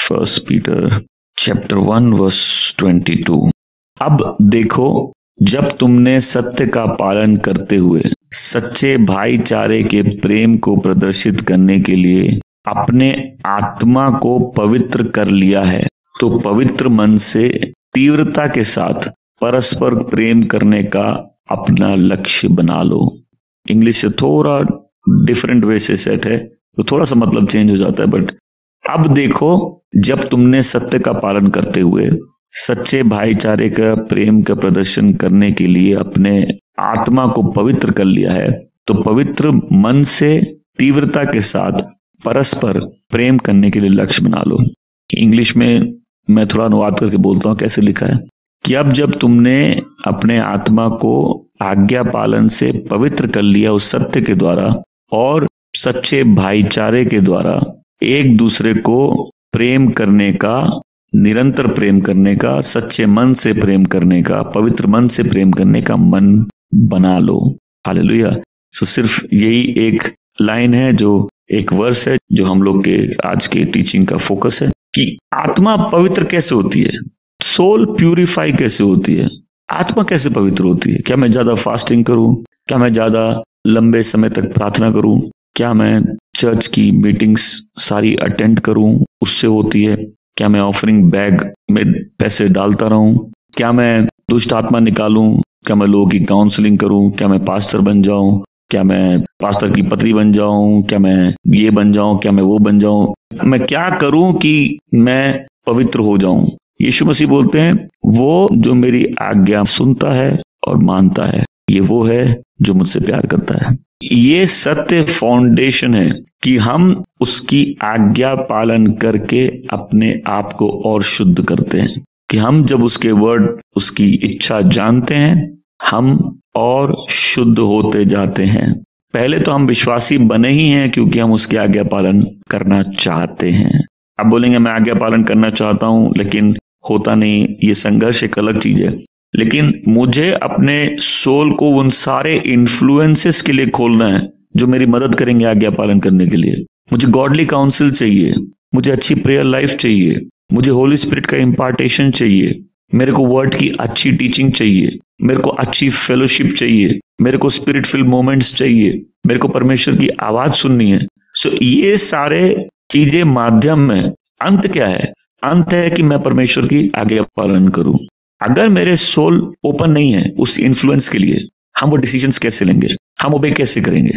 First Peter chapter 1 verse 22। अब देखो, जब तुमने सत्य का पालन करते हुए सच्चे भाईचारे के प्रेम को प्रदर्शित करने के लिए अपने आत्मा को पवित्र कर लिया है, तो पवित्र मन से तीव्रता के साथ परस्पर प्रेम करने का अपना लक्ष्य बना लो। इंग्लिश से थोड़ा डिफरेंट वे से सेट है, तो थोड़ा सा मतलब चेंज हो जाता है, बट अब देखो, जब तुमने सत्य का पालन करते हुए सच्चे भाईचारे का प्रेम का प्रदर्शन करने के लिए अपने आत्मा को पवित्र कर लिया है, तो पवित्र मन से तीव्रता के साथ परस्पर प्रेम करने के लिए लक्ष्य बना लो। इंग्लिश में मैं थोड़ा अनुवाद करके बोलता हूं, कैसे लिखा है कि अब जब तुमने अपने आत्मा को आज्ञा पालन से पवित्र कर लिया उस सत्य के द्वारा और सच्चे भाईचारे के द्वारा एक दूसरे को प्रेम करने का, निरंतर प्रेम करने का, सच्चे मन से प्रेम करने का, पवित्र मन से प्रेम करने का मन बना लो। हालेलुया। सो सिर्फ यही एक लाइन है, जो एक वर्स है, जो हम लोग के आज के टीचिंग का फोकस है कि आत्मा पवित्र कैसे होती है, सोल प्यूरिफाई कैसे होती है, आत्मा कैसे पवित्र होती है। क्या मैं ज्यादा फास्टिंग करूं? क्या मैं ज्यादा लंबे समय तक प्रार्थना करूं? क्या मैं चर्च की मीटिंग्स सारी अटेंड करूं? उससे होती है? क्या मैं ऑफरिंग बैग में पैसे डालता रहूं? क्या मैं दुष्ट आत्मा निकालूं? क्या मैं लोगों की काउंसलिंग करूं? क्या मैं पास्टर बन जाऊं? क्या मैं पास्टर की पत्नी बन जाऊं? क्या मैं ये बन जाऊं? क्या मैं वो बन जाऊं? मैं क्या करूं कि मैं पवित्र हो जाऊं? यीशु मसीह बोलते हैं, वो जो मेरी आज्ञा सुनता है और मानता है, ये वो है जो मुझसे प्यार करता है। ये सत्य फाउंडेशन है कि हम उसकी आज्ञा पालन करके अपने आप को और शुद्ध करते हैं, कि हम जब उसके वर्ड, उसकी इच्छा जानते हैं, हम और शुद्ध होते जाते हैं। पहले तो हम विश्वासी बने ही हैं क्योंकि हम उसकी आज्ञा पालन करना चाहते हैं। अब बोलेंगे मैं आज्ञा पालन करना चाहता हूं लेकिन होता नहीं, ये संघर्ष एक अलग चीज है। लेकिन मुझे अपने सोल को उन सारे इन्फ्लुएंसेस के लिए खोलना है जो मेरी मदद करेंगे आज्ञा पालन करने के लिए। मुझे गॉडली काउंसिल चाहिए, मुझे अच्छी प्रेयर लाइफ चाहिए, मुझे होली स्पिरिट का इम्पार्टेशन चाहिए, मेरे को वर्ड की अच्छी टीचिंग चाहिए, मेरे को अच्छी फेलोशिप चाहिए, मेरे को स्पिरिट फिल मोमेंट्स चाहिए, मेरे को परमेश्वर की आवाज सुननी है। सो ये सारे चीजें माध्यम में, अंत क्या है? अंत है कि मैं परमेश्वर की आज्ञा पालन करूं। अगर मेरे सोल ओपन नहीं है उस इन्फ्लुएंस के लिए, हम वो डिसीजंस कैसे लेंगे, हम ओबे कैसे करेंगे?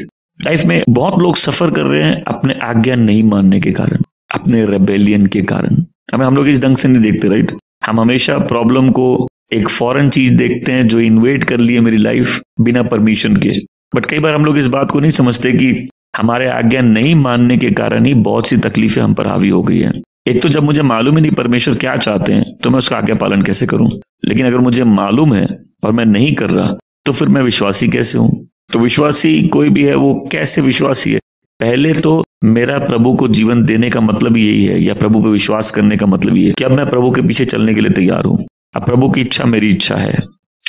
लाइफ में बहुत लोग सफर कर रहे हैं अपने आज्ञा नहीं मानने के कारण, अपने रेबेलियन के कारण। हमें हम लोग इस ढंग से नहीं देखते, राइट? हम हमेशा प्रॉब्लम को एक फॉरेन चीज देखते हैं जो इन्वेड कर लिए मेरी लाइफ बिना परमिशन के। बट कई बार हम लोग इस बात को नहीं समझते कि हमारे आज्ञा नहीं मानने के कारण ही बहुत सी तकलीफें हम पर हावी हो गई है। एक तो जब मुझे मालूम ही नहीं परमेश्वर क्या चाहते हैं, तो मैं उसका आज्ञा पालन कैसे करूं? लेकिन अगर मुझे मालूम है और मैं नहीं कर रहा, तो फिर मैं विश्वासी कैसे हूं? तो विश्वासी कोई भी है, वो कैसे विश्वासी है? पहले तो मेरा प्रभु को जीवन देने का मतलब यही है, या प्रभु पे विश्वास करने का मतलब ये है कि अब मैं प्रभु के पीछे चलने के लिए तैयार हूं। अब प्रभु की इच्छा मेरी इच्छा है,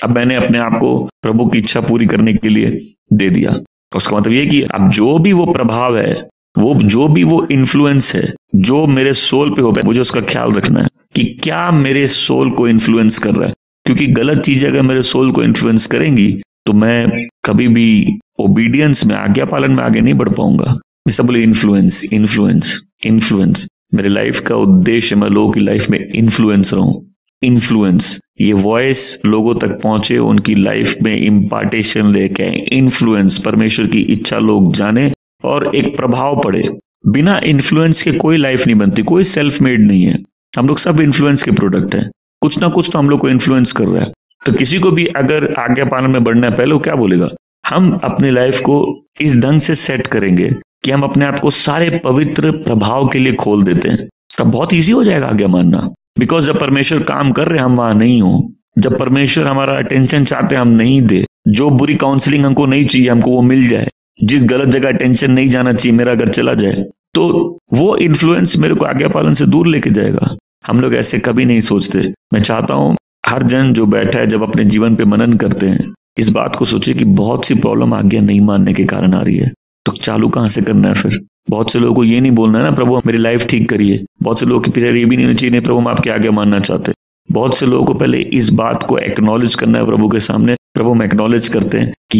अब मैंने अपने आप को प्रभु की इच्छा पूरी करने के लिए दे दिया। उसका मतलब ये कि अब जो भी वो प्रभाव है, वो जो भी वो इन्फ्लुएंस है जो मेरे सोल पे हो, मुझे उसका ख्याल रखना है कि क्या मेरे सोल को इन्फ्लुएंस कर रहा है। क्योंकि गलत चीजें अगर मेरे सोल को इन्फ्लुएंस करेंगी तो मैं कभी भी ओबीडियंस में, आज्ञा पालन में आगे नहीं बढ़ पाऊंगा। जैसा बोले इन्फ्लुएंस, इन्फ्लुएंस, इन्फ्लुएंस। मेरे लाइफ का उद्देश्य मैं लोगों की लाइफ में इन्फ्लुएंस रहूं। इन्फ्लुएंस, ये वॉइस लोगों तक पहुंचे, उनकी लाइफ में इम्पार्टेशन लेके आए। इन्फ्लुएंस, परमेश्वर की इच्छा लोग जाने और एक प्रभाव पड़े। बिना इन्फ्लुएंस के कोई लाइफ नहीं बनती, कोई सेल्फ मेड नहीं है। हम लोग सब इन्फ्लुएंस के प्रोडक्ट हैं। कुछ ना कुछ तो हम लोग को इन्फ्लुएंस कर रहा है। तो किसी को भी अगर आज्ञा पालन में बढ़ना है, पहले वो क्या बोलेगा? हम अपनी लाइफ को इस ढंग से सेट करेंगे कि हम अपने आप को सारे पवित्र प्रभाव के लिए खोल देते हैं। तब बहुत ईजी हो जाएगा आज्ञा मानना। बिकॉज जब परमेश्वर काम कर रहे हम वहां नहीं हो, जब परमेश्वर हमारा अटेंशन चाहते हम नहीं दे, जो बुरी काउंसलिंग हमको नहीं चाहिए हमको वो मिल जाए, जिस गलत जगह अटेंशन नहीं जाना चाहिए मेरा अगर चला जाए, तो वो इन्फ्लुएंस मेरे को आज्ञा पालन से दूर लेके जाएगा। हम लोग ऐसे कभी नहीं सोचते। मैं चाहता हूं हर जन जो बैठा है, जब अपने जीवन पे मनन करते हैं, इस बात को सोचे कि बहुत सी प्रॉब्लम आज्ञा नहीं मानने के कारण आ रही है। तो चालू कहां से करना है फिर? बहुत से लोगों को ये नहीं बोलना है ना, प्रभु मेरी लाइफ ठीक करिए। बहुत से लोगों की प्रेयर ये भी नहीं होनी चाहिए, नहीं प्रभु हम आपके आगे मानना चाहते। बहुत से लोगों को पहले इस बात को एक्नॉलेज करना है प्रभु के सामने, प्रभु हम एक्नॉलेज करते हैं कि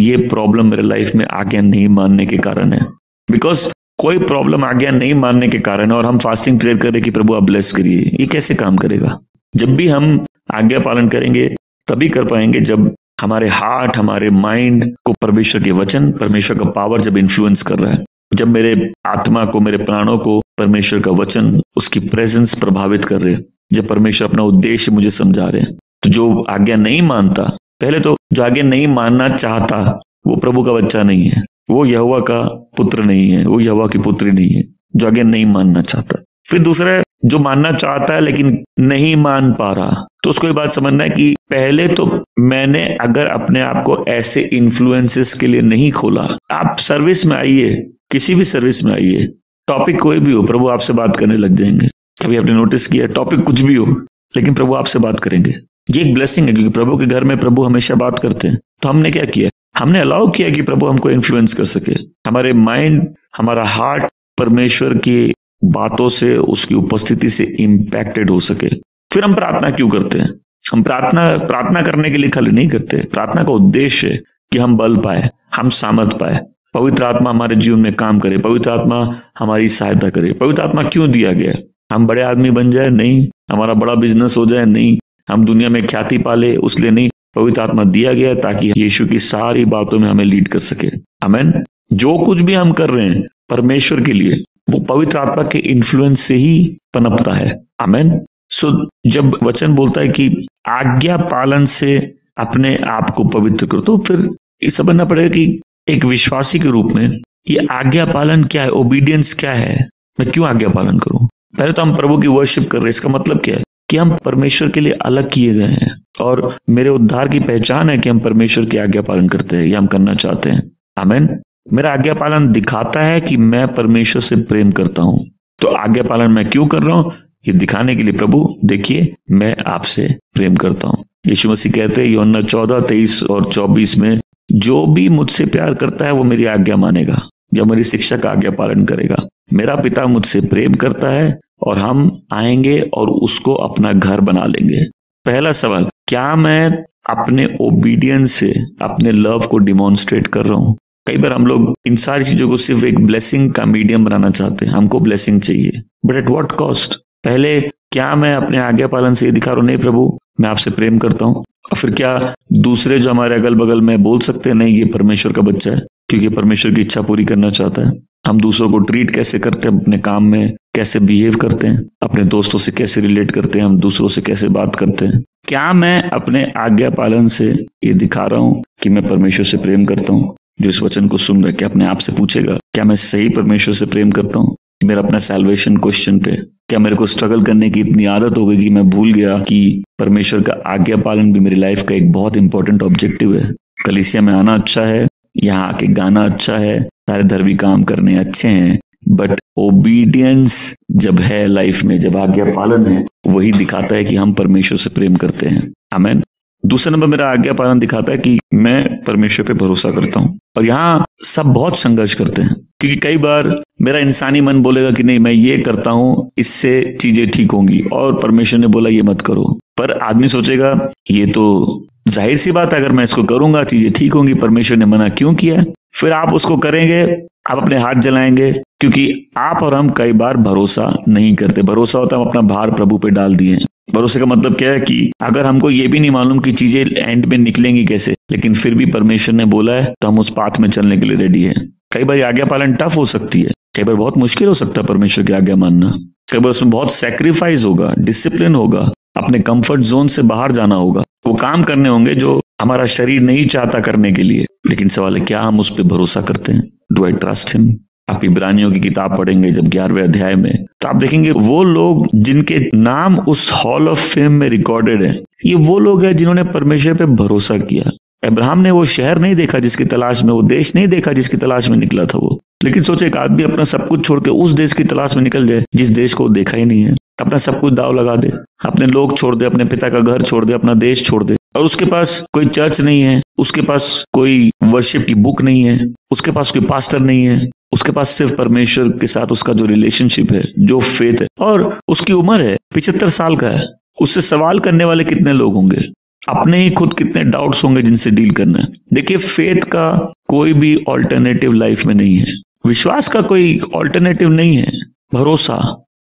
ये प्रॉब्लम मेरे लाइफ में आज्ञा नहीं मानने के कारण है। बिकॉज कोई प्रॉब्लम आज्ञा नहीं मानने के कारण है और हम फास्टिंग प्रेयर करें कि प्रभु आप ब्लेस करिए, ये कैसे काम करेगा? जब भी हम आज्ञा पालन करेंगे तभी कर पाएंगे जब हमारे हार्ट, हमारे माइंड को परमेश्वर के वचन, परमेश्वर का पावर जब इन्फ्लुएंस कर रहा है, जब मेरे आत्मा को, मेरे प्राणों को परमेश्वर का वचन, उसकी प्रेजेंस प्रभावित कर रहे हैं, जब परमेश्वर अपना उद्देश्य मुझे समझा रहे हैं। तो जो आज्ञा नहीं मानता, पहले तो जो आज्ञा नहीं मानना चाहता वो प्रभु का बच्चा नहीं है, वो यहोवा का पुत्र नहीं है, वो यहोवा की पुत्री नहीं है, जो आज्ञा नहीं मानना चाहता। फिर दूसरा, जो मानना चाहता है लेकिन नहीं मान पा रहा, तो उसको ये बात समझना है कि पहले तो मैंने अगर अपने आप को ऐसे इन्फ्लुएंसेस के लिए नहीं खोला। आप सर्विस में आइए, किसी भी सर्विस में आइए, टॉपिक कोई भी हो, प्रभु आपसे बात करने लग जाएंगे। कभी आपने नोटिस किया, टॉपिक कुछ भी हो लेकिन प्रभु आपसे बात करेंगे। ये एक ब्लेसिंग है, क्योंकि प्रभु के घर में प्रभु हमेशा बात करते हैं। तो हमने क्या किया? हमने अलाउ किया कि प्रभु हमको इन्फ्लुएंस कर सके, हमारे माइंड, हमारा हार्ट परमेश्वर की बातों से, उसकी उपस्थिति से इंपैक्टेड हो सके। फिर हम प्रार्थना क्यों करते हैं? हम प्रार्थना करने के लिए खाली नहीं करते। प्रार्थना का उद्देश्य है कि हम बल पाए, हम सामर्थ पाए, पवित्र आत्मा हमारे जीवन में काम करे, पवित्र आत्मा हमारी सहायता करे। पवित्र आत्मा क्यों दिया गया? हम बड़े आदमी बन जाए? नहीं। हमारा बड़ा बिजनेस हो जाए? नहीं। हम दुनिया में ख्याति पाले उसलिए नहीं। पवित्र आत्मा दिया गया ताकि यीशु की सारी बातों में हमें लीड कर सके। आमीन। जो कुछ भी हम कर रहे हैं परमेश्वर के लिए, वो पवित्र आत्मा के इन्फ्लुएंस से ही पनपता है। आमीन। सो जब वचन बोलता है कि आज्ञा पालन से अपने आप को पवित्र करो, तो फिर ये समझना पड़ेगा कि एक विश्वासी के रूप में ये आज्ञा पालन क्या है, ओबीडियंस क्या है, मैं क्यों आज्ञा पालन करूं? पहले तो हम प्रभु की वर्शिप कर रहे हैं। इसका मतलब क्या है? कि हम परमेश्वर के लिए अलग किए गए हैं और मेरे उद्धार की पहचान है कि हम परमेश्वर की आज्ञा पालन करते हैं या हम करना चाहते हैं। आमीन। मेरा आज्ञा पालन दिखाता है कि मैं परमेश्वर से प्रेम करता हूं। तो आज्ञा पालन मैं क्यों कर रहा हूं? ये दिखाने के लिए, प्रभु देखिए मैं आपसे प्रेम करता हूं। यीशु मसीह कहते हैं यूहन्ना 14:23 और 24 में, जो भी मुझसे प्यार करता है वो मेरी आज्ञा मानेगा या मेरी शिक्षा का आज्ञा पालन करेगा। मेरा पिता मुझसे प्रेम करता है और हम आएंगे और उसको अपना घर बना लेंगे। पहला सवाल, क्या मैं अपने ओबीडियंस से अपने लव को डिमॉन्स्ट्रेट कर रहा हूं? कई बार हम लोग इन सारी चीजों को सिर्फ एक ब्लेसिंग का मीडियम बनाना चाहते हैं। हमको ब्लेसिंग चाहिए, बट एट व्हाट कॉस्ट? पहले क्या मैं अपने आज्ञा पालन से ये दिखा रहा हूं, नहीं प्रभु मैं आपसे प्रेम करता हूं? और फिर क्या दूसरे जो हमारे अगल बगल में बोल सकते हैं, नहीं ये परमेश्वर का बच्चा है क्योंकि परमेश्वर की इच्छा पूरी करना चाहता है? हम दूसरों को ट्रीट कैसे करते हैं, अपने काम में कैसे बिहेव करते हैं, अपने दोस्तों से कैसे रिलेट करते हैं, हम दूसरों से कैसे बात करते हैं? क्या मैं अपने आज्ञा पालन से ये दिखा रहा हूं कि मैं परमेश्वर से प्रेम करता हूं? जो इस वचन को सुन रहा है, क्या अपने आप से पूछेगा, क्या मैं सही परमेश्वर से प्रेम करता हूं? मेरा अपना सैल्वेशन क्वेश्चन पे क्या मेरे को स्ट्रगल करने की इतनी आदत हो गई कि मैं भूल गया कि परमेश्वर का आज्ञा पालन भी मेरी लाइफ का एक बहुत इंपॉर्टेंट ऑब्जेक्टिव है। कलीसिया में आना अच्छा है, यहाँ आके गाना अच्छा है, सारे धर्मी काम करने अच्छे हैं, बट ओबीडियंस जब है लाइफ में, जब आज्ञा पालन है, वही दिखाता है कि हम परमेश्वर से प्रेम करते हैं। आमीन। दूसरा नंबर, मेरा आज्ञा पालन दिखाता है कि मैं परमेश्वर पे भरोसा करता हूँ। और यहाँ सब बहुत संघर्ष करते हैं, क्योंकि कई बार मेरा इंसानी मन बोलेगा कि नहीं मैं ये करता हूँ, इससे चीजें ठीक होंगी, और परमेश्वर ने बोला ये मत करो। पर आदमी सोचेगा ये तो जाहिर सी बात है, अगर मैं इसको करूंगा चीजें ठीक होंगी, परमेश्वर ने मना क्यों किया? फिर आप उसको करेंगे, आप अपने हाथ जलाएंगे, क्योंकि आप और हम कई बार भरोसा नहीं करते। भरोसा होता है हम अपना भार प्रभु पे डाल दिए। भरोसे का मतलब क्या है कि अगर हमको ये भी नहीं मालूम कि चीजें एंड में निकलेंगी कैसे, लेकिन फिर भी परमेश्वर ने बोला है तो हम उस पाथ में चलने के लिए रेडी है। कई बार आज्ञा पालन टफ हो सकती है, कई बार बहुत मुश्किल हो सकता है परमेश्वर की आज्ञा मानना। कई बार उसमें बहुत सैक्रिफाइस होगा, डिसिप्लिन होगा, अपने कंफर्ट जोन से बाहर जाना होगा, वो काम करने होंगे जो हमारा शरीर नहीं चाहता करने के लिए। लेकिन सवाल है, क्या हम उस पर भरोसा करते हैं? Do I trust him? आप इब्रानियों की किताब पढ़ेंगे जब 11वें अध्याय में, तो आप देखेंगे वो लोग जिनके नाम उस हॉल ऑफ फेम में रिकॉर्डेड है, ये वो लोग हैं जिन्होंने परमेश्वर पे भरोसा किया। अब्राहम ने वो शहर नहीं देखा जिसकी तलाश में, वो देश नहीं देखा जिसकी तलाश में निकला था वो, लेकिन सोचे एक आदमी अपना सब कुछ छोड़ के उस देश की तलाश में निकल जाए जिस देश को देखा ही नहीं है, अपना सब कुछ दाव लगा दे, अपने लोग छोड़ दे, अपने पिता का घर छोड़ दे, अपना देश छोड़ दे, और उसके पास कोई चर्च नहीं है, उसके पास कोई वर्शिप की बुक नहीं है, उसके पास कोई पास्टर नहीं है, उसके पास सिर्फ परमेश्वर के साथ उसका जो रिलेशनशिप है, जो फेथ है, और उसकी उम्र है 75 साल का है, उससे सवाल करने वाले कितने लोग होंगे, अपने ही खुद कितने डाउट्स होंगे जिनसे डील करना है। देखिए, फेथ का कोई भी ऑल्टरनेटिव लाइफ में नहीं है, विश्वास का कोई ऑल्टरनेटिव नहीं है। भरोसा,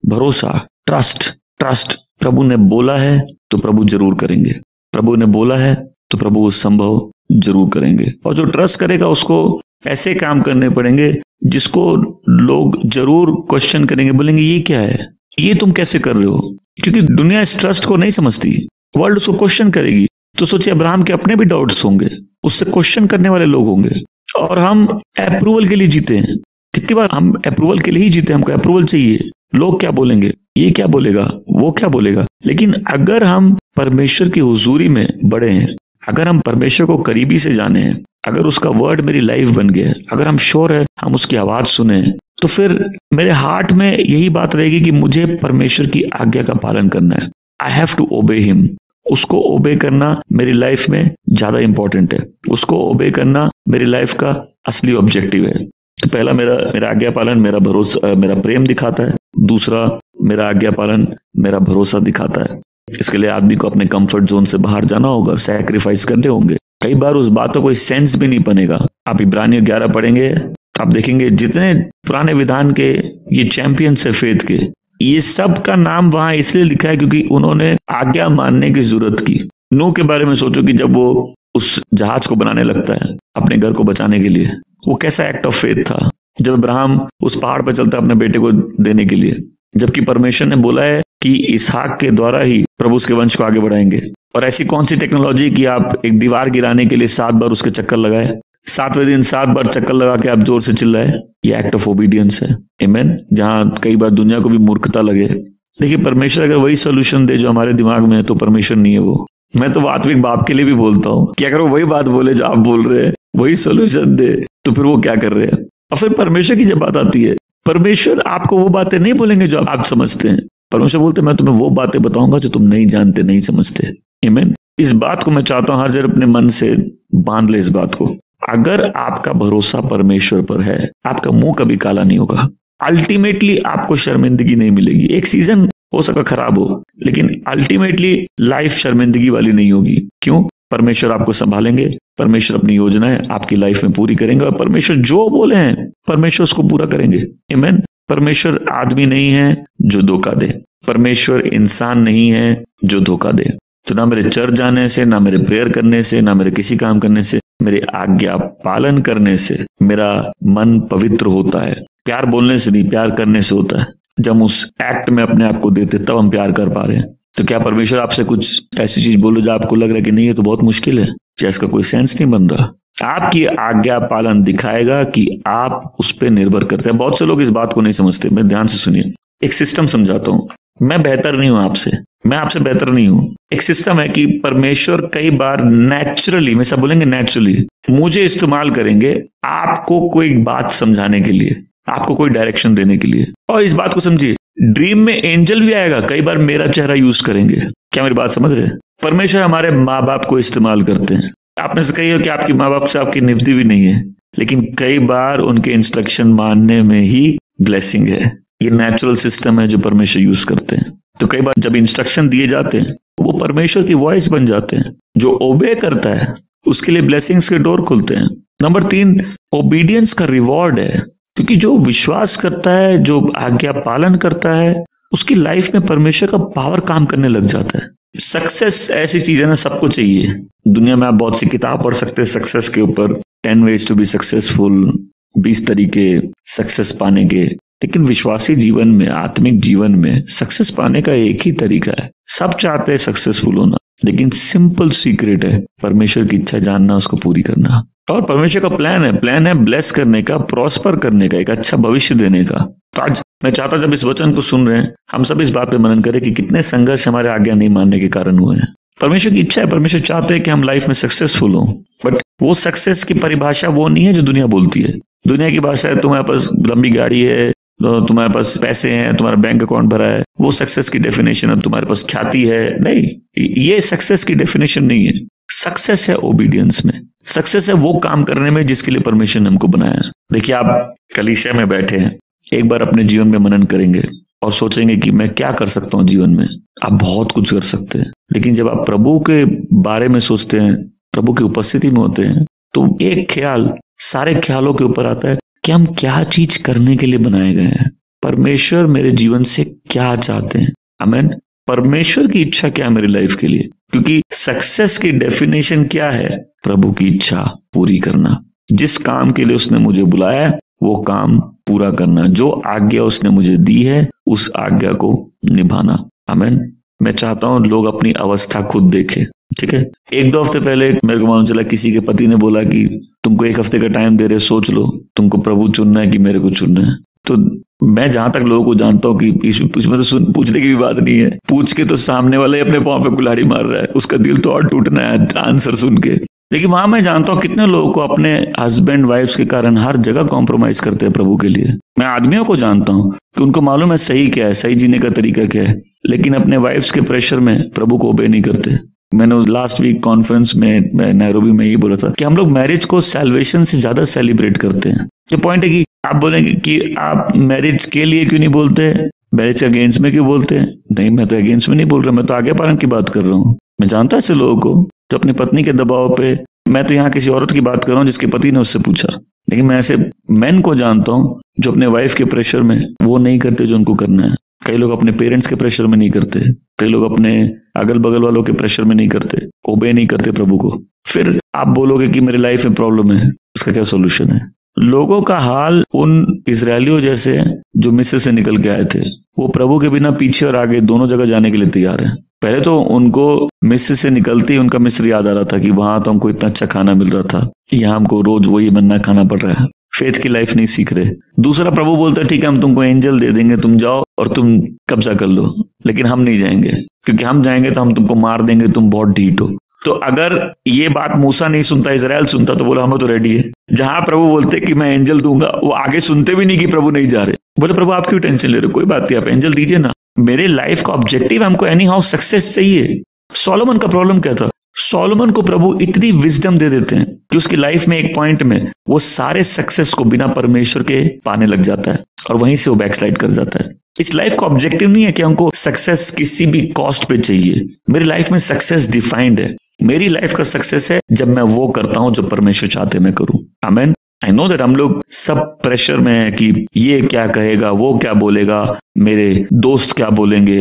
भरोसा, ट्रस्ट, ट्रस्ट। प्रभु ने बोला है तो प्रभु जरूर करेंगे, प्रभु ने बोला है तो प्रभु संभव जरूर करेंगे। और जो ट्रस्ट करेगा उसको ऐसे काम करने पड़ेंगे जिसको लोग जरूर क्वेश्चन करेंगे, बोलेंगे ये क्या है, ये तुम कैसे कर रहे हो, क्योंकि दुनिया इस ट्रस्ट को नहीं समझती। वर्ल्ड उसको क्वेश्चन करेगी। तो सोचिए, अब्राहम के अपने भी डाउट्स होंगे, उससे क्वेश्चन करने वाले लोग होंगे। और हम अप्रूवल के लिए जीते हैं। कितनी बार हम अप्रूवल के लिए ही जीते, हमको अप्रूवल चाहिए, लोग क्या बोलेंगे, ये क्या बोलेगा, वो क्या बोलेगा। लेकिन अगर हम परमेश्वर की हुजूरी में बड़े हैं, अगर हम परमेश्वर को करीबी से जाने हैं, अगर उसका वर्ड मेरी लाइफ बन गया है, अगर हम श्योर है हम उसकी आवाज सुने, तो फिर मेरे हार्ट में यही बात रहेगी कि मुझे परमेश्वर की आज्ञा का पालन करना है। I have to obey him. उसको ओबे करना मेरी लाइफ में ज्यादा इंपॉर्टेंट है। उसको ओबे करना मेरी लाइफ का असली ऑब्जेक्टिव है। तो पहला मेरा आज्ञा पालन मेरा भरोसा, मेरा प्रेम दिखाता है। दूसरा, मेरा आज्ञा पालन मेरा भरोसा दिखाता है। इसके लिए आदमी को अपने कंफर्ट जोन से बाहर जाना होगा, सैक्रिफाइस करने होंगे। कई बार उस बात का कोई सेंस भी नहीं बनेगा। आप इब्रानियों 11 पढ़ेंगे, आप देखेंगे जितने पुराने विधान के ये चैंपियंस है फेथ के, ये सब का नाम वहां इसलिए लिखा है क्योंकि उन्होंने आज्ञा मानने की जरूरत की। नूह के बारे में सोचो कि जब वो उस जहाज को बनाने लगता है अपने घर को बचाने के लिए, वो कैसा एक्ट ऑफ फेथ था। जब अब्राहम उस पहाड़ पर चलता है अपने बेटे को देने के लिए, जबकि परमेश्वर ने बोला है कि इसहाक के द्वारा ही प्रभु उसके वंश को आगे बढ़ाएंगे। और ऐसी कौन सी टेक्नोलॉजी कि आप एक दीवार गिराने के लिए 7 बार उसके चक्कर लगाए, 7वें दिन 7 बार चक्कर लगा के आप जोर से चिल्लाए। ये एक्ट ऑफ ओबीडियंस है। आमेन। जहां कई बार दुनिया को भी मूर्खता लगे। देखिए, परमेश्वर अगर वही सोल्यूशन दे जो हमारे दिमाग में है तो परमेश्वर नहीं है वो। मैं तो आत्मिक बाप के लिए भी बोलता हूँ कि अगर वो वही बात बोले जो आप बोल रहे हैं, वही सोल्यूशन दे, तो फिर वो क्या कर रहे हैं। और फिर परमेश्वर की जब बात आती है, परमेश्वर आपको वो बातें नहीं बोलेंगे जो आप समझते हैं। परमेश्वर बोलते मैं तुम्हें वो बातें बताऊंगा जो तुम नहीं जानते, नहीं समझते। आमीन। इस बात को मैं चाहता हूं हर जगह अपने मन से बांध ले इस बात को। अगर आपका भरोसा परमेश्वर पर है, आपका मुंह कभी काला नहीं होगा। अल्टीमेटली आपको शर्मिंदगी नहीं मिलेगी। एक सीजन हो सकता खराब हो, लेकिन अल्टीमेटली लाइफ शर्मिंदगी वाली नहीं होगी। क्यों? परमेश्वर आपको संभालेंगे, परमेश्वर अपनी योजनाएं आपकी लाइफ में पूरी करेंगे, और परमेश्वर जो बोले हैं परमेश्वर उसको पूरा करेंगे। आमीन। परमेश्वर आदमी नहीं है जो धोखा दे, परमेश्वर इंसान नहीं है जो धोखा दे। तो ना मेरे चर्च जाने से, ना मेरे प्रेयर करने से, ना मेरे किसी काम करने से, मेरे आज्ञा पालन करने से मेरा मन पवित्र होता है। प्यार बोलने से नहीं, प्यार करने से होता है। जब हम उस एक्ट में अपने आप को देते तब हम प्यार कर पा रहे हैं। तो क्या परमेश्वर आपसे कुछ ऐसी चीज बोलो जो आपको लग रहा है कि नहीं ये तो बहुत मुश्किल है, या इसका कोई सेंस नहीं बन रहा। आपकी आज्ञा पालन दिखाएगा कि आप उस पर निर्भर करते हैं। बहुत से लोग इस बात को नहीं समझते। मैं ध्यान से सुनिए, एक सिस्टम समझाता हूं। मैं बेहतर नहीं हूं आपसे, मैं आपसे बेहतर नहीं हूं। एक सिस्टम है कि परमेश्वर कई बार नेचुरली, में सब बोलेंगे नेचुरली, मुझे इस्तेमाल करेंगे आपको कोई बात समझाने के लिए, आपको कोई डायरेक्शन देने के लिए। और इस बात को समझिए, ड्रीम में एंजल भी आएगा, कई बार मेरा चेहरा यूज करेंगे। क्या मेरी बात समझ रहे हैं? परमेश्वर हमारे माँ बाप को इस्तेमाल करते हैं। आपने से कही हो कि आपकी माँ बाप से आपकी निभती भी नहीं है, लेकिन कई बार उनके इंस्ट्रक्शन मानने में ही ब्लेसिंग है। ये नेचुरल सिस्टम है जो परमेश्वर यूज करते हैं। तो कई बार जब इंस्ट्रक्शन दिए जाते हैं वो परमेश्वर की वॉइस बन जाते हैं। जो ओबे करता है उसके लिए ब्लेसिंग्स के डोर खुलते हैं। नंबर 3, ओबीडियंस का रिवॉर्ड है, क्योंकि जो विश्वास करता है, जो आज्ञा पालन करता है, उसकी लाइफ में परमेश्वर का पावर काम करने लग जाता है। सक्सेस ऐसी चीज है ना, सबको चाहिए। दुनिया में आप बहुत सी किताब पढ़ सकते हैं सक्सेस के ऊपर, 10 ways to be successful, 20 तरीके सक्सेस पाने के। लेकिन विश्वासी जीवन में, आत्मिक जीवन में सक्सेस पाने का एक ही तरीका है। सब चाहते हैं सक्सेसफुल होना, लेकिन सिंपल सीक्रेट है परमेश्वर की इच्छा जानना, उसको पूरी करना। और परमेश्वर का प्लान है ब्लेस करने का, प्रॉस्पर करने का, एक अच्छा भविष्य देने का। तो आज मैं चाहता जब इस वचन को सुन रहे हैं, हम सब इस बात पे मनन करें कि कितने संघर्ष हमारे आज्ञा नहीं मानने के कारण हुए हैं। परमेश्वर की इच्छा है, परमेश्वर चाहते हैं कि हम लाइफ में सक्सेसफुल हों, बट वो सक्सेस की परिभाषा वो नहीं है जो दुनिया बोलती है। दुनिया की भाषा है तुम्हारे पास लंबी गाड़ी है, तुम्हारे पास पैसे हैं, तुम्हारा बैंक अकाउंट भरा है, वो सक्सेस की डेफिनेशन है। तुम्हारे पास ख्याति है, नहीं, ये सक्सेस की डेफिनेशन नहीं है। सक्सेस है ओबीडियंस में, सक्सेस है वो काम करने में जिसके लिए परमेश्वर ने हमको बनाया। देखिए, आप कलीसिया में बैठे हैं, एक बार अपने जीवन में मनन करेंगे और सोचेंगे कि मैं क्या कर सकता हूँ जीवन में। आप बहुत कुछ कर सकते हैं, लेकिन जब आप प्रभु के बारे में सोचते हैं, प्रभु की उपस्थिति में होते हैं, तो एक ख्याल सारे ख्यालों के ऊपर आता है कि हम क्या चीज करने के लिए बनाए गए हैं, परमेश्वर मेरे जीवन से क्या चाहते हैं। आमीन। परमेश्वर की इच्छा क्या है मेरी लाइफ के लिए, क्योंकि सक्सेस की डेफिनेशन क्या है? प्रभु की इच्छा पूरी करना। जिस काम के लिए उसने मुझे बुलाया है वो काम पूरा करना, जो आज्ञा उसने मुझे दी है उस आज्ञा को निभाना। आमीन। मैं चाहता हूं लोग अपनी अवस्था खुद देखें। ठीक है, 1-2 हफ्ते पहले मेरे को मालूम चला किसी के पति ने बोला कि तुमको 1 हफ्ते का टाइम दे रहे, सोच लो तुमको प्रभु चुनना है कि मेरे को चुनना है। तो मैं जहां तक लोगों को जानता हूं कि इसमें तो पूछने की भी बात नहीं है, पूछ के तो सामने वाला ही अपने पांव पे कुल्हाड़ी मार रहा है, उसका दिल तो और टूटना है आंसर सुन के। लेकिन वहां मैं जानता हूं कितने लोगों को अपने हस्बैंड वाइफ्स के कारण हर जगह कॉम्प्रोमाइज करते हैं प्रभु के लिए। मैं आदमियों को जानता हूं कि उनको मालूम है सही क्या है, सही जीने का तरीका क्या है, लेकिन अपने वाइफ्स के प्रेशर में प्रभु को ओबे नहीं करते। मैंने लास्ट वीक कॉन्फ्रेंस में नैरोबी में ये बोला था कि हम लोग मैरिज को सैल्वेशन से ज्यादा सेलिब्रेट करते हैं। ये पॉइंट है कि आप बोलेंगे कि आप मैरिज के लिए क्यों नहीं बोलते, मैरिज अगेंस्ट में क्यों बोलते हैं? नहीं, मैं तो अगेंस्ट में नहीं बोल रहा, मैं तो आगे पालन की बात कर रहा हूँ। मैं जानता ऐसे लोगों को जो अपनी पत्नी के दबाव पे, मैं तो यहाँ किसी औरत की बात कर रहा हूँ जिसके पति ने उससे पूछा, लेकिन मैं ऐसे मैन को जानता हूँ जो अपने वाइफ के प्रेशर में वो नहीं करते जो उनको करना है। कई लोग अपने पेरेंट्स के प्रेशर में नहीं करते, कई लोग अपने अगल बगल वालों के प्रेशर में नहीं करते, ओबे नहीं करते प्रभु को। फिर आप बोलोगे कि मेरी लाइफ में प्रॉब्लम है, इसका क्या सोल्यूशन है? लोगों का हाल उन इजरायलियों जैसे जो मिस्र से निकल के आए थे, वो प्रभु के बिना पीछे और आगे दोनों जगह जाने के लिए तैयार है। पहले तो उनको मिस्र से निकलते ही उनका मिस्र याद आ रहा था कि वहां तो हमको इतना अच्छा खाना मिल रहा था, यहाँ हमको रोज वही मन्ना खाना पड़ रहा है। फेथ की लाइफ नहीं सीख रहे। दूसरा, प्रभु बोलता है ठीक है हम तुमको एंजल दे देंगे, तुम जाओ और तुम कब्जा कर लो, लेकिन हम नहीं जाएंगे, क्योंकि हम जाएंगे तो हम तुमको मार देंगे, तुम बहुत ढीठ हो। तो अगर ये बात मूसा नहीं सुनता, इजराइल सुनता, तो बोला हम तो रेडी है। जहां प्रभु बोलते कि मैं एंजल दूंगा, वो आगे सुनते भी नहीं कि प्रभु नहीं जा रहे। बोले प्रभु आप क्यों टेंशन ले रहे हो, कोई बात नहीं, आप एंजल दीजिए ना, मेरे लाइफ का ऑब्जेक्टिव हमको एनी हाउ सक्सेस चाहिए। सोलोमन का प्रॉब्लम क्या था? सोलोमन को प्रभु इतनी विजडम दे देते हैं कि उसकी लाइफ में एक पॉइंट में वो सारे सक्सेस को बिना परमेश्वर के पाने लग जाता है और वहीं से वो बैकस्लाइड कर जाता है। इस लाइफ का ऑब्जेक्टिव नहीं है कि हमको सक्सेस किसी भी कॉस्ट पे चाहिए। मेरी लाइफ में सक्सेस डिफाइंड है। मेरी लाइफ का सक्सेस है जब मैं वो करता हूं जो परमेश्वर चाहते मैं करूं। आमीन। आई नो दैट हम लोग सब प्रेशर में है कि ये क्या कहेगा, वो क्या बोलेगा, मेरे दोस्त क्या बोलेंगे,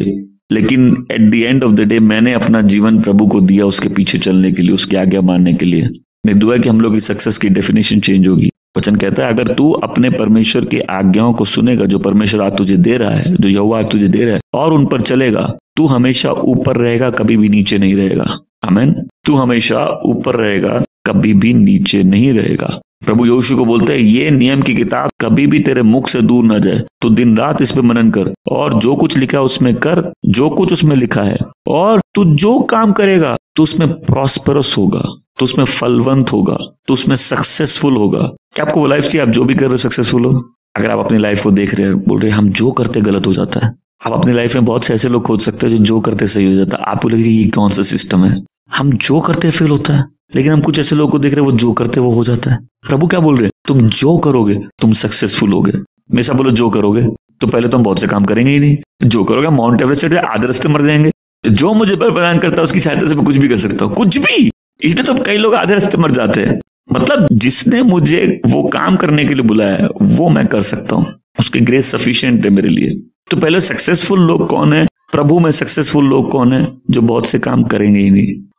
लेकिन at the end of the day मैंने अपना जीवन प्रभु को दिया उसके पीछे चलने के लिए, उसकी आज्ञा मानने के लिए। मेरी दुआ है कि हम लोग की सक्सेस की डेफिनेशन चेंज होगी। वचन कहता है अगर तू अपने परमेश्वर की आज्ञाओं को सुनेगा, जो परमेश्वर आज तुझे दे रहा है, जो यहोवा आज तुझे दे रहा है, और उन पर चलेगा, तू हमेशा ऊपर रहेगा, कभी भी नीचे नहीं रहेगा। आमीन। तू हमेशा ऊपर रहेगा, कभी भी नीचे नहीं रहेगा। प्रभु यहोशू को बोलते हैं ये नियम की किताब कभी भी तेरे मुख से दूर न जाए, तू दिन रात इस पे मनन कर और जो कुछ लिखा है उसमें कर, जो कुछ उसमें लिखा है, और तू जो काम करेगा तू उसमें प्रॉस्परस होगा, तू उसमें फलवंत होगा, तू उसमें सक्सेसफुल होगा। क्या आपको वो लाइफ चाहिए आप जो भी कर रहे हो सक्सेसफुल हो? अगर आप अपनी लाइफ को देख रहे हैं, बोल रहे हम जो करते गलत हो जाता है, आप अपनी लाइफ में बहुत से ऐसे लोग खोज सकते हैं जो करते सही हो जाता है। आप बोलेंगे ये कौन सा सिस्टम है, हम जो करते फेल होता है, लेकिन हम कुछ ऐसे लोगों को देख रहे हैं वो जो करते वो हो जाता है। प्रभु क्या बोल रहे हैं? तुम जो करोगे तुम सक्सेसफुल होगे। हमेशा बोलो जो करोगे, तो पहले तो हम बहुत से काम करेंगे ही नहीं। जो करोगे माउंट एवरेस्ट चढ़ जाए, आधे रास्ते मर जाएंगे। जो मुझे बल प्रदान करता है उसकी सहायता से मैं कुछ भी कर सकता हूँ, कुछ भी। इसलिए तो कई लोग आधे रास्ते मर जाते हैं। मतलब जिसने मुझे वो काम करने के लिए बुलाया है वो मैं कर सकता हूँ, उसकी ग्रेस सफिशिएंट है मेरे लिए। तो पहले सक्सेसफुल लोग कौन है? प्रभु में सक्सेसफुल लोग कौन है? जो बहुत से काम करेंगे ही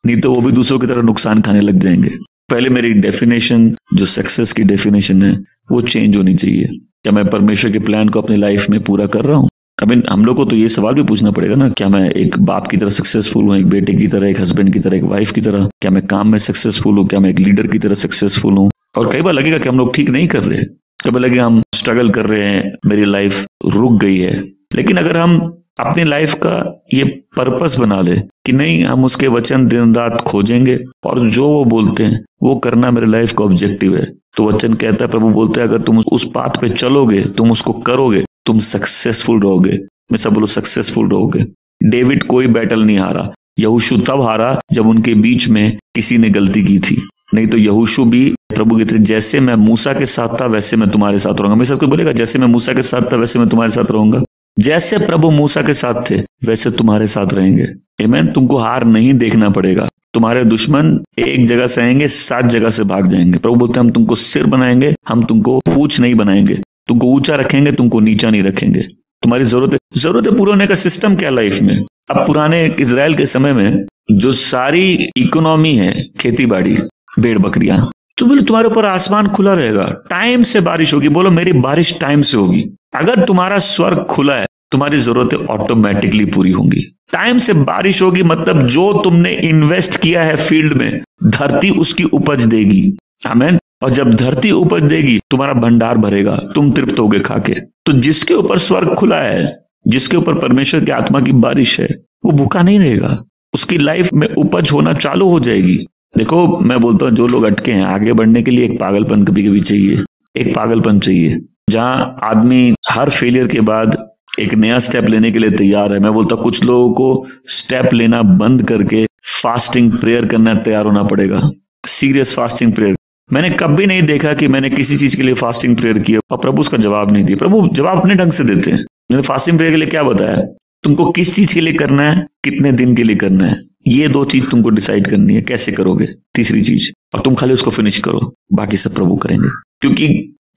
नहीं तो वो भी दूसरों की तरह नुकसान खाने लग जाएंगे। पहले मेरी डेफिनेशन, जो सक्सेस की डेफिनेशन है, वो चेंज होनी चाहिए। क्या मैं परमेश्वर के प्लान को अपनी लाइफ में पूरा कर रहा हूँ? अभी हम लोग को तो ये सवाल भी पूछना पड़ेगा ना, क्या मैं एक बाप की तरह सक्सेसफुल हूँ, एक बेटे की तरह, एक हस्बैंड की तरह, एक वाइफ की तरह? क्या मैं काम में सक्सेसफुल हूँ? क्या मैं एक लीडर की तरह सक्सेसफुल हूँ? और कई बार लगेगा कि हम लोग ठीक नहीं कर रहे, कभी लगेगा हम स्ट्रगल कर रहे हैं, मेरी लाइफ रुक गई है। लेकिन अगर हम अपनी लाइफ का ये पर्पस बना ले कि नहीं, हम उसके वचन दिन रात खोजेंगे और जो वो बोलते हैं वो करना मेरे लाइफ का ऑब्जेक्टिव है, तो वचन कहता है, प्रभु बोलता है अगर तुम उस पाथ पे चलोगे, तुम उसको करोगे, तुम सक्सेसफुल रहोगे। मैं सब बोलो सक्सेसफुल रहोगे। डेविड कोई बैटल नहीं हारा, यहोशू तब हारा जब उनके बीच में किसी ने गलती की थी, नहीं तो यहोशू भी प्रभु कहते जैसे मैं मूसा के साथ था वैसे मैं तुम्हारे साथ रहूंगा। मेरे साथ कोई बोलेगा जैसे मैं मूसा के साथ था वैसे मैं तुम्हारे साथ रहूंगा। जैसे प्रभु मूसा के साथ थे वैसे तुम्हारे साथ रहेंगे। आमीन। तुमको हार नहीं देखना पड़ेगा। तुम्हारे दुश्मन एक जगह से आएंगे 7 जगह से भाग जाएंगे। प्रभु बोलते हैं हम तुमको सिर बनाएंगे, हम तुमको पूंछ नहीं बनाएंगे, तुमको ऊंचा रखेंगे, तुमको नीचा नहीं रखेंगे। तुम्हारी जरूरतें पूरे होने का सिस्टम क्या लाइफ में। अब पुराने इजराइल के समय में जो सारी इकोनॉमी है, खेती बाड़ी, भेड़ बकरियां, तो बोले तुम्हारे ऊपर आसमान खुला रहेगा, टाइम से बारिश होगी। बोलो मेरी बारिश टाइम से होगी। अगर तुम्हारा स्वर्ग खुला है तुम्हारी जरूरतें ऑटोमेटिकली पूरी होंगी। टाइम से बारिश होगी मतलब जो तुमने इन्वेस्ट किया है फील्ड में, धरती उसकी उपज देगी। आमीन। और जब धरती उपज देगी तुम्हारा भंडार भरेगा, तुम तृप्त होगे खाके। तो जिसके ऊपर स्वर्ग खुला है, जिसके ऊपर परमेश्वर की आत्मा की बारिश है, वो भूखा नहीं रहेगा। उसकी लाइफ में उपज होना चालू हो जाएगी। देखो मैं बोलता हूँ जो लोग अटके हैं आगे बढ़ने के लिए एक पागलपन कभी कभी चाहिए, एक पागलपन चाहिए जहां आदमी हर फेलियर के बाद एक नया स्टेप लेने के लिए तैयार है। मैं बोलता हूँ कुछ लोगों को स्टेप लेना बंद करके फास्टिंग प्रेयर करना तैयार होना पड़ेगा। Serious fasting prayer. मैंने कभी नहीं देखा कि मैंने किसी चीज के लिए फास्टिंग प्रेयर किया और प्रभु उसका जवाब नहीं दिया। प्रभु जवाब अपने ढंग से देते हैं। मैंने फास्टिंग प्रेयर के लिए क्या बताया, तुमको किस चीज के लिए करना है, कितने दिन के लिए करना है, ये 2 चीज तुमको डिसाइड करनी है। कैसे करोगे तीसरी चीज, और तुम खाली उसको फिनिश करो, बाकी सब प्रभु करेंगे। क्योंकि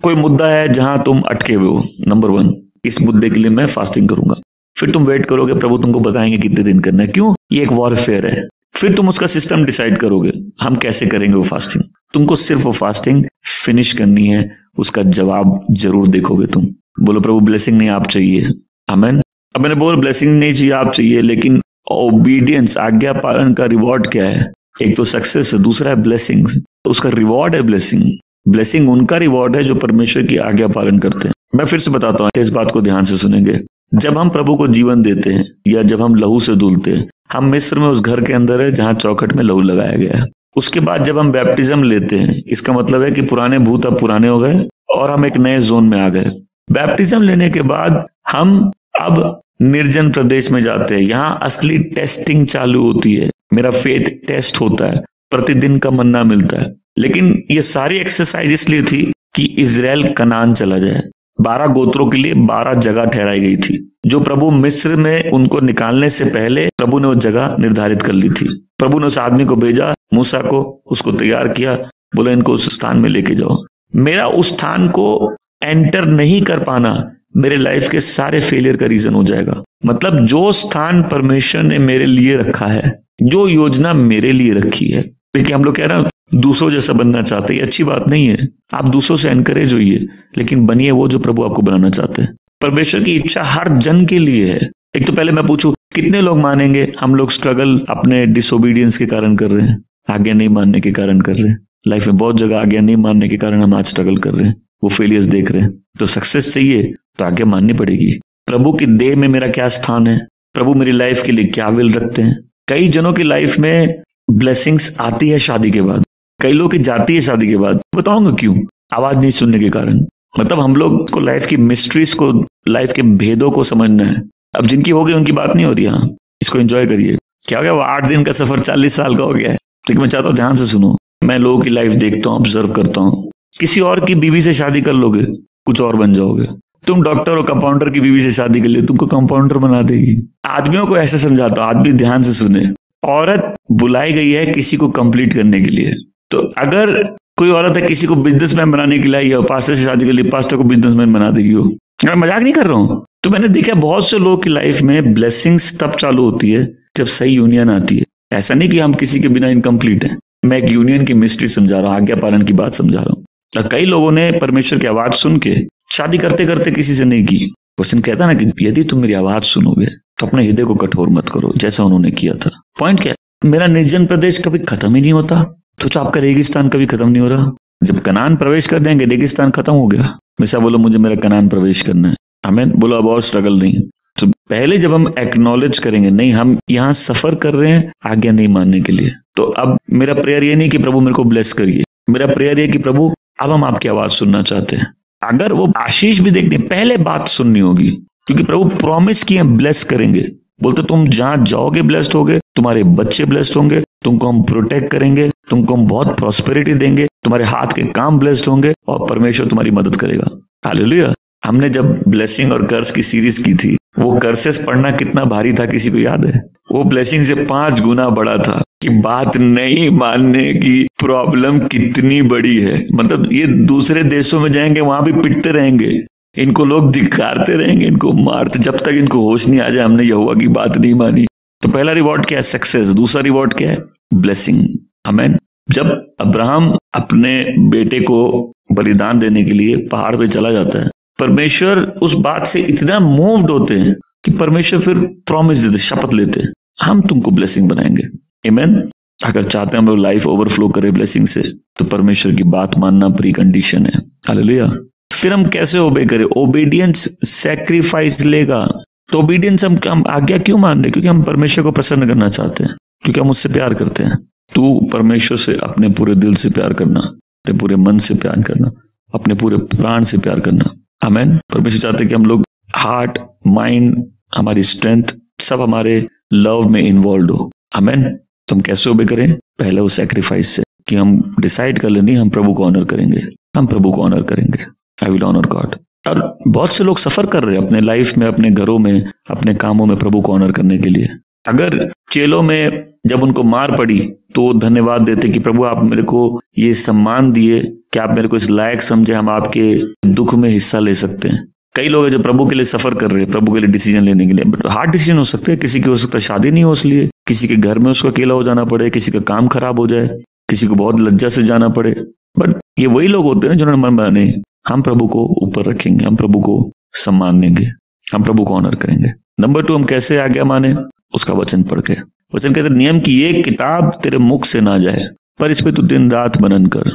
कोई मुद्दा है जहां तुम अटके हुए हो, नंबर 1 इस मुद्दे के लिए मैं फास्टिंग करूंगा। फिर तुम वेट करोगे, प्रभु तुमको बताएंगे कितने दिन करना है। क्यों, ये एक वॉरफेयर है। फिर तुम उसका सिस्टम डिसाइड करोगे हम कैसे करेंगे वो फास्टिंग। तुमको सिर्फ वो फास्टिंग फिनिश करनी है, उसका जवाब जरूर देखोगे तुम। बोलो प्रभु ब्लेसिंग नहीं आप चाहिए। आमीन। अब मैंने बोला ब्लेसिंग नहीं चाहिए आप चाहिए, लेकिन ओबीडियंस, आज्ञा पालन का रिवॉर्ड क्या है? एक तो सक्सेस है, दूसरा है ब्लेसिंग। उसका रिवॉर्ड है ब्लेसिंग। ब्लेसिंग उनका रिवॉर्ड है जो परमेश्वर की आज्ञा पालन करते हैं। मैं फिर से बताता हूँ, इस बात को ध्यान से सुनेंगे। जब हम प्रभु को जीवन देते हैं या जब हम लहू से धुलते हैं, हम मिस्र में उस घर के अंदर है जहां चौखट में लहू लगाया गया है। उसके बाद जब हम बैप्टिज्म लेते हैं, इसका मतलब है कि पुराने भूत अब पुराने हो गए और हम एक नए जोन में आ गए। बैप्टिज्म लेने के बाद हम अब निर्जन प्रदेश में जाते हैं। यहाँ असली टेस्टिंग चालू होती है। मेरा फेथ टेस्ट होता है, प्रतिदिन का मन्ना मिलता है। लेकिन ये सारी एक्सरसाइज इसलिए थी कि इजराइल कनान चला जाए। 12 गोत्रों के लिए 12 जगह ठहराई गई थी, जो प्रभु मिस्र में उनको निकालने से पहले प्रभु ने वो जगह निर्धारित कर ली थी। प्रभु ने उस आदमी को भेजा, मूसा को, उसको तैयार किया, बोला इनको उस स्थान में लेके जाओ। मेरा उस स्थान को एंटर नहीं कर पाना मेरे लाइफ के सारे फेलियर का रीजन हो जाएगा। मतलब जो स्थान परमेश्वर ने मेरे लिए रखा है, जो योजना मेरे लिए रखी है। देखिए हम लोग कह रहे हैं दूसरों जैसा बनना चाहते हैं, अच्छी बात नहीं है। आप दूसरों से एनकरेज होइए, लेकिन बनिए वो जो प्रभु आपको बनाना चाहते हैं। परमेश्वर की इच्छा हर जन के लिए है। एक तो पहले मैं पूछूं कितने लोग मानेंगे हम लोग स्ट्रगल अपने डिसोबीडियंस के कारण कर रहे हैं, आज्ञा नहीं मानने के कारण कर रहे हैं। लाइफ में बहुत जगह आज्ञा नहीं मानने के कारण हम आज स्ट्रगल कर रहे हैं, वो फेलियर्स देख रहे हैं। तो सक्सेस चाहिए तो आज्ञा माननी पड़ेगी। प्रभु की देह में मेरा क्या स्थान है, प्रभु मेरी लाइफ के लिए क्या विल रखते हैं। कई जनों की लाइफ में ब्लेसिंग्स आती है शादी के बाद, कई लोग की जाती है शादी के बाद। बताऊंगा क्यों, आवाज नहीं सुनने के कारण। मतलब हम लोग को लाइफ की मिस्ट्रीज को, लाइफ के भेदों को समझना है। अब जिनकी हो गई उनकी बात नहीं हो रही। हाँ, इसको एंजॉय करिए। क्या हो गया, वो 8 दिन का सफर 40 साल का हो गया है। लेकिन मैं चाहता हूँ ध्यान से सुनो। मैं लोगों की लाइफ देखता हूँ, ऑब्जर्व करता हूँ। किसी और की बीवी से शादी कर लोगे, कुछ और बन जाओगे। तुम डॉक्टर और कंपाउंडर की बीवी से शादी कर लिए, तुमको कंपाउंडर बना देगी। आदमियों को ऐसे समझाता हूं, आदमी ध्यान से सुने। औरत बुलाई गई है किसी को कंप्लीट करने के लिए। तो अगर कोई औरत है किसी को बिजनेसमैन बनाने के लिए आई है, पास्टर से शादी के लिए पास्टर को बिजनेसमैन बना देगी वो। मैं मजाक नहीं कर रहा हूँ। तो मैंने देखा बहुत से लोगों की लाइफ में ब्लेसिंग्स तब चालू होती है जब सही यूनियन आती है। ऐसा नहीं कि हम किसी के बिना इनकम्प्लीट है। मैं एक यूनियन की मिस्ट्री समझा रहा हूँ, आज्ञा पालन की बात समझा रहा हूँ। और कई लोगों ने परमेश्वर की आवाज सुन के शादी करते करते किसी से नहीं की। क्वेश्चन कहता ना कि यदि तुम मेरी आवाज सुनोगे तो अपने हृदय को कठोर मत करो, जैसा उन्होंने किया था। पॉइंट क्या है, मेरा निर्जन प्रदेश कभी खत्म ही नहीं होता, तो आपका रेगिस्तान कभी खत्म नहीं हो रहा। जब कनान प्रवेश कर देंगे रेगिस्तान खत्म हो गया। वैसा बोलो मुझे मेरा कनान प्रवेश करना है, आमीन बोलो, अब और स्ट्रगल नहीं। तो पहले जब हम एक्नॉलेज करेंगे नहीं हम यहाँ सफर कर रहे हैं आज्ञा नहीं मानने के लिए, तो अब मेरा प्रेयर ये नहीं कि प्रभु मेरे को ब्लेस करिए, मेरा प्रेयर ये कि प्रभु अब हम आपकी आवाज सुनना चाहते हैं। अगर वो आशीष भी देखनी पहले बात सुननी होगी, क्योंकि प्रभु प्रॉमिस किए ब्लेस करेंगे। बोलते तुम जहां जाओगे ब्लेस्ड होगे, तुम्हारे बच्चे ब्लेस्ड होंगे, तुमको हम प्रोटेक्ट करेंगे, तुमको हम बहुत प्रॉस्पेरिटी देंगे, तुम्हारे हाथ के काम ब्लेस्ड होंगे और परमेश्वर तुम्हारी मदद करेगा। हालेलुया। हमने जब ब्लेसिंग और कर्स की सीरीज की थी, वो कर्सेस पढ़ना कितना भारी था किसी को याद है? वो ब्लेसिंग से 5 गुना बड़ा था कि बात नहीं मानने की प्रॉब्लम कितनी बड़ी है। मतलब ये दूसरे देशों में जाएंगे, वहां भी पिटते रहेंगे, इनको लोग धिक्कारते रहेंगे, इनको मारते, जब तक इनको होश नहीं आ जाए हमने यहोवा की बात नहीं मानी। तो पहला रिवॉर्ड क्या है? सक्सेस। दूसरा रिवॉर्ड क्या है? ब्लेसिंग। आमीन। जब अब्राहम अपने बेटे को बलिदान देने के लिए पहाड़ पे चला जाता है, परमेश्वर उस बात से इतना मूव्ड होते हैं कि परमेश्वर फिर प्रॉमिस देते, शपथ लेते हैं, हम तुमको ब्लेसिंग बनाएंगे। आमीन। अगर चाहते हैं हम लोग लाइफ ओवरफ्लो करे ब्लेसिंग से, तो परमेश्वर की बात मानना प्री कंडीशन है। हालेलुया। फिर हम कैसे ओबे करें? ओबीडियंस सैक्रिफाइस लेगा। तो ओबीडियंस हम आज्ञा क्यों मान रहे? क्योंकि हम परमेश्वर को प्रसन्न करना चाहते हैं, क्योंकि हम उससे प्यार करते हैं। तू परमेश्वर से अपने पूरे दिल से प्यार करना, अपने पूरे मन से प्यार करना, अपने पूरे प्राण से प्यार करना। आमीन। परमेश्वर चाहते हैं कि हम लोग हार्ट, माइंड, हमारी स्ट्रेंथ सब हमारे लव में इन्वॉल्व हो। आमीन। तो हम कैसे ओबे करें? पहले वो सैक्रिफाइस से, कि हम डिसाइड कर लें, हम प्रभु को ऑनर करेंगे, हम प्रभु को ऑनर करेंगे। I will honour God. और बहुत से लोग सफर कर रहे हैं अपने लाइफ में, अपने घरों में, अपने कामों में प्रभु को ऑनर करने के लिए। अगर चेलों में जब उनको मार पड़ी तो धन्यवाद देते कि प्रभु आप मेरे को ये सम्मान दिए कि आप मेरे को इस लायक समझे, हम आपके दुख में हिस्सा ले सकते हैं। कई लोग हैं जो प्रभु के लिए सफर कर रहे हैं, प्रभु के लिए डिसीजन लेने के लिए, बट हार्ड डिसीजन हो सकते हैं। किसी की हो सकता है शादी नहीं हो इसलिए, किसी के घर में उसको अकेला हो जाना पड़े, किसी का काम खराब हो जाए, किसी को बहुत लज्जा से जाना पड़े। बट ये वही लोग होते हैं जिन्होंने मन बना, हम प्रभु को ऊपर रखेंगे, हम प्रभु को सम्मान देंगे, हम प्रभु को ऑनर करेंगे। नंबर 2, हम कैसे आज्ञा माने? उसका वचन पढ़ के। वचन कहते नियम की एक किताब तेरे मुख से ना जाए, पर इस पे तू दिन रात मनन कर।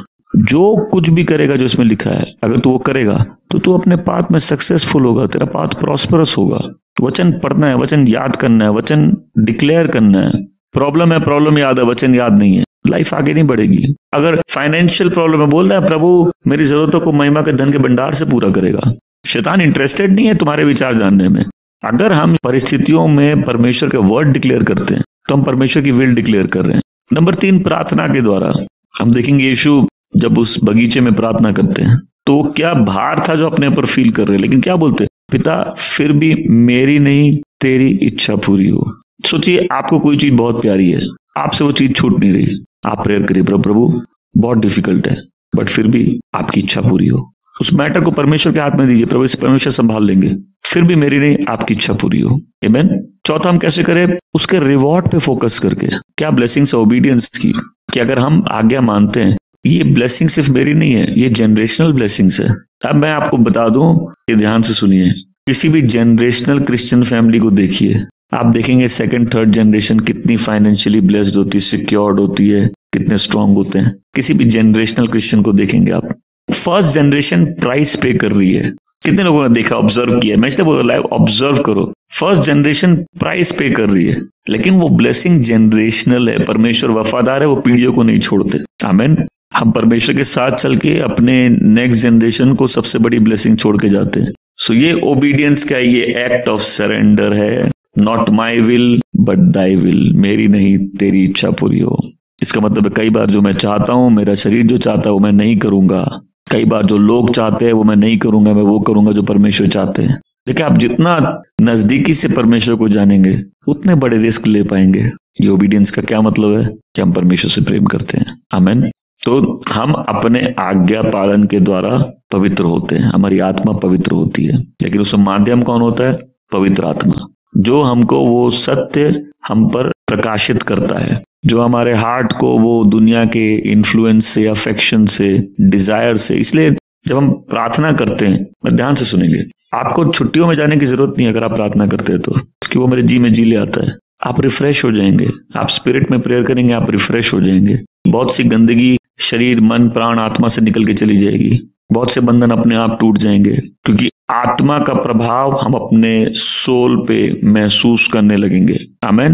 जो कुछ भी करेगा जो इसमें लिखा है, अगर तू वो करेगा तो तू अपने पाथ में सक्सेसफुल होगा, तेरा पाथ प्रॉस्परस होगा। वचन पढ़ना है, वचन याद करना है, वचन डिक्लेयर करना है। प्रॉब्लम है, प्रॉब्लम याद है, वचन याद नहीं है, लाइफ आगे नहीं बढ़ेगी। अगर फाइनेंशियल प्रॉब्लम है, बोल रहा है प्रभु मेरी जरूरतों को महिमा के धन के भंडार से पूरा करेगा। शैतान इंटरेस्टेड नहीं है तुम्हारे विचार जानने में। अगर हम परिस्थितियों में परमेश्वर के वर्ड डिक्लेयर करते हैं तो हम परमेश्वर की विल डिक्लेयर कर रहे हैं। नंबर 3, प्रार्थना के द्वारा। हम देखेंगे यीशु जब उस बगीचे में प्रार्थना करते हैं तो क्या भार था जो अपने ऊपर फील कर रहे हैं, लेकिन क्या बोलते हैं? पिता फिर भी मेरी नहीं तेरी इच्छा पूरी हो। सोचिए आपको कोई चीज बहुत प्यारी है, आपसे वो चीज छूट नहीं रही, आप प्रेयर करिए प्रभु बहुत डिफिकल्ट है बट फिर भी आपकी इच्छा पूरी हो। उस मैटर को परमेश्वर के हाथ में दीजिए, प्रभु इस परमेश्वर संभाल लेंगे, फिर भी मेरी नहीं आपकी इच्छा पूरी हो। आमीन। चौथा, हम कैसे करें? उसके रिवॉर्ड पे फोकस करके। क्या ब्लेसिंग्स है ओबीडियंस की, कि अगर हम आज्ञा मानते हैं, ये ब्लेसिंग सिर्फ मेरी नहीं है, ये जनरेशनल ब्लेसिंग्स है। अब मैं आपको बता दूं, ये ध्यान से सुनिए, किसी भी जनरेशनल क्रिश्चियन फैमिली को देखिए, आप देखेंगे 2nd 3rd जनरेशन कितनी फाइनेंशियली ब्लेस्ड होती है, सिक्योर्ड होती है, कितने स्ट्रांग होते हैं। किसी भी जनरेशनल क्रिश्चियन को देखेंगे आप, फर्स्ट जनरेशन प्राइस पे कर रही है। कितने लोगों ने देखा, ऑब्जर्व किया? मैं इसलिए बोल रहा हूं ऑब्जर्व करो। फर्स्ट जनरेशन प्राइस पे कर रही है, लेकिन वो ब्लेसिंग जनरेशनल है। परमेश्वर वफादार है, वो पीढ़ियों को नहीं छोड़ते। आमीन। हम परमेश्वर के साथ चल के अपने नेक्स्ट जनरेशन को सबसे बड़ी ब्लेसिंग छोड़ के जाते हैं। सो ये ओबीडियंस का ये एक्ट ऑफ सरेंडर है। Not my will but thy will, मेरी नहीं तेरी इच्छा पूरी हो। इसका मतलब है कई बार जो मैं चाहता हूं, मेरा शरीर जो चाहता है वो मैं नहीं करूंगा। कई बार जो लोग चाहते हैं वो मैं नहीं करूंगा, मैं वो करूंगा जो परमेश्वर चाहते हैं। देखिए आप जितना नजदीकी से परमेश्वर को जानेंगे उतने बड़े रिस्क ले पाएंगे। ये ओबीडियंस का क्या मतलब है? कि हम परमेश्वर से प्रेम करते हैं। आमीन। तो हम अपने आज्ञा पालन के द्वारा पवित्र होते हैं, हमारी आत्मा पवित्र होती है। लेकिन उसका माध्यम कौन होता है? पवित्र आत्मा, जो हमको वो सत्य हम पर प्रकाशित करता है, जो हमारे हार्ट को वो दुनिया के इन्फ्लुएंस से, अफेक्शन से, डिजायर से। इसलिए जब हम प्रार्थना करते हैं, मैं ध्यान से सुनेंगे, आपको छुट्टियों में जाने की जरूरत नहीं है अगर आप प्रार्थना करते हैं तो, क्योंकि वो मेरे जी में जी ले आता है। आप रिफ्रेश हो जाएंगे, आप स्पिरिट में प्रेयर करेंगे, आप रिफ्रेश हो जाएंगे। बहुत सी गंदगी शरीर, मन, प्राण, आत्मा से निकल के चली जाएगी। बहुत से बंधन अपने आप टूट जाएंगे, क्योंकि आत्मा का प्रभाव हम अपने सोल पे महसूस करने लगेंगे। आमीन।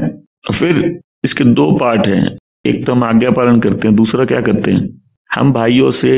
फिर इसके 2 पार्ट हैं, एक तो हम आज्ञा पालन करते हैं, दूसरा क्या करते हैं? हम भाइयों से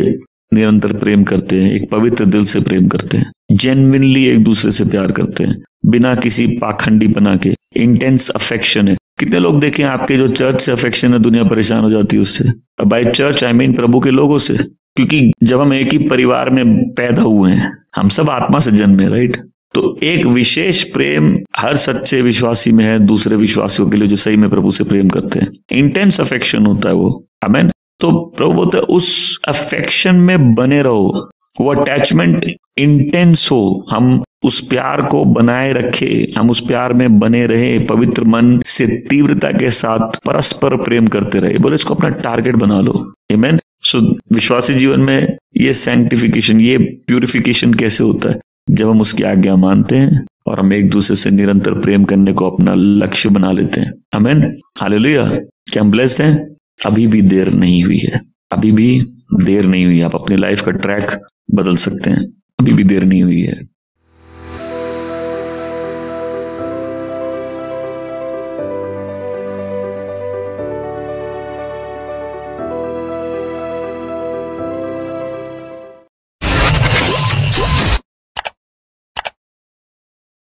निरंतर प्रेम करते हैं, एक पवित्र दिल से प्रेम करते हैं, जेन्युइनली एक दूसरे से प्यार करते हैं, बिना किसी पाखंडी बना के। इंटेंस अफेक्शन है, कितने लोग देखे आपके जो चर्च से अफेक्शन है, दुनिया परेशान हो जाती है उससे। बाय चर्च आई मीन प्रभु के लोगों से, क्योंकि जब हम एक ही परिवार में पैदा हुए हैं, हम सब आत्मा से जन्मे, राइट। तो एक विशेष प्रेम हर सच्चे विश्वासी में है दूसरे विश्वासियों के लिए जो सही में प्रभु से प्रेम करते हैं। इंटेंस अफेक्शन होता है वो, आमेन। तो प्रभु बोलते हैं उस अफेक्शन में बने रहो, वो अटैचमेंट इंटेंस हो, हम उस प्यार को बनाए रखे, हम उस प्यार में बने रहे, पवित्र मन से तीव्रता के साथ परस्पर प्रेम करते रहे। बोले इसको अपना टारगेट बना लो, आमेन। सो विश्वासी जीवन में ये सैंक्टिफिकेशन, ये प्यूरिफिकेशन कैसे होता है? जब हम उसकी आज्ञा मानते हैं और हम एक दूसरे से निरंतर प्रेम करने को अपना लक्ष्य बना लेते हैं, आमेन, हालेलुया। क्या हम ब्लेस्ड हैं? अभी भी देर नहीं हुई है, अभी भी देर नहीं हुई। आप अपनी लाइफ का ट्रैक बदल सकते हैं, अभी भी देर नहीं हुई है।